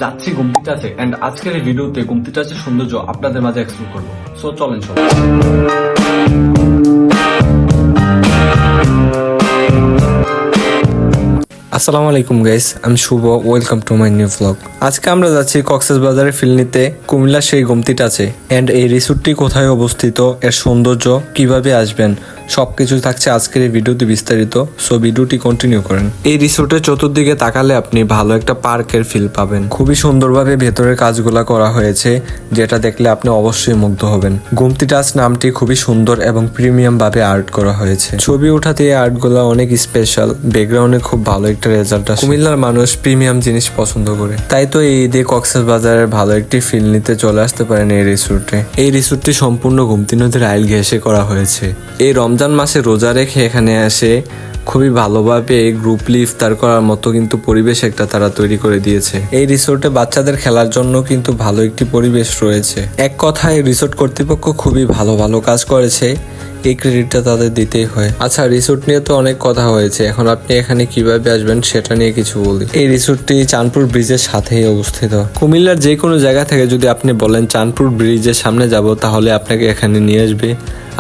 যাচ্ছি গুমতি টাচে এন্ড আজকের এই ভিডিওতে গুমতি টাচের সৌন্দর্য আপনাদের মাঝে এক্সপ্লোর করবো। সো চলেন সবাই। আসসালামু আলাইকুম গাইস, আমি Shuvo. Welcome to my new blog. আজকে আমরা যাচ্ছি কক্সবাজারের ফিলনিতে, কুমিল্লার সেই গুমতি টাচে। এন্ড এই রিসোর্টটি কোথায় অবস্থিত, এর সৌন্দর্য, কিভাবে আসবেন, সবকিছু থাকছে আজকের এই ভিডিওতে বিস্তারিত। সো ভিডিওটি কন্টিনিউ করেন। এই রিসোর্টের চতুর্দিকে তাকালে আপনি ভালো একটা পার্কের ফিল পাবেন। খুবই সুন্দরভাবে ভেতরের কাজগুলা করা হয়েছে, যেটা দেখলে আপনি অবশ্যই মুগ্ধ হবেন। গুমতি টাচ নামটি খুবই সুন্দর এবং প্রিমিয়াম ভাবে আর্ট করা হয়েছে। ছবি ওঠাতে এই আর্টগুলা অনেক স্পেশাল, ব্যাকগ্রাউন্ডে খুব ভালো একটা রেজাল্ট আসে। কুমিল্লার মানুষ প্রিমিয়াম জিনিস পছন্দ করে, তাই তো এই ঈদে কক্সবাজারের ভালো একটি ফিল নিতে চলে আসতে পারেন এই রিসোর্টে। এই রিসোর্টটি সম্পূর্ণ গুমতি নদীর আইল ঘেঁষে করা হয়েছে। এই রমজান মাসে রোজা রেখে এখানে আসে খুবই ভালোভাবে গ্রুপলি ইফতার করার মতো কিন্তু পরিবেশ একটা তারা তৈরি করে দিয়েছে। এই রিসোর্টে বাচ্চাদের খেলার জন্য কিন্তু ভালো একটি পরিবেশ রয়েছে। এক কথায় রিসোর্ট কর্তৃপক্ষ খুবই ভালো ভালো কাজ করেছে, এই ক্রেডিটটা তাদের দিতেই হয়। আচ্ছা, রিসোর্ট নিয়ে তো অনেক কথা হয়েছে, এখন আপনি এখানে কিভাবে আসবেন সেটা নিয়ে কিছু বলি। এই রিসোর্টটি চাঁদপুর ব্রিজের সাথেই অবস্থিত। কুমিল্লার যে কোনো জায়গা থেকে যদি আপনি বলেন চাঁদপুর ব্রিজের সামনে যাব, তাহলে আপনাকে এখানে নিয়ে আসবে।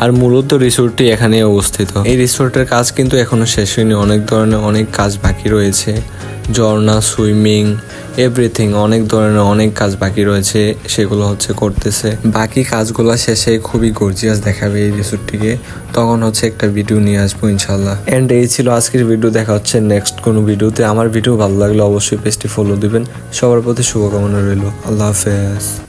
আর মূলত রিসোর্টটি এখানেই অবস্থিত। এই রিসোর্টের কাজ কিন্তু এখনো শেষ হয়নি, অনেক ধরনের অনেক কাজ বাকি রয়েছে। ঝর্ণা, সুইমিং, এভরিথিং, অনেক ধরনের অনেক কাজ বাকি রয়েছে, সেগুলো হচ্ছে করতেছে। বাকি কাজগুলো শেষে খুবই গর্জিয়াস দেখাবে এই রিসোর্টটিকে, তখন হচ্ছে একটা ভিডিও নিয়ে আসবো ইনশাল্লাহ। এন্ড এই ছিল আজকের ভিডিও, দেখা হচ্ছে নেক্সট কোনো ভিডিওতে। আমার ভিডিও ভালো লাগলে অবশ্যই পেজটি ফলো দিবেন। সবার প্রতি শুভকামনা রইল। আল্লাহ হাফেজ।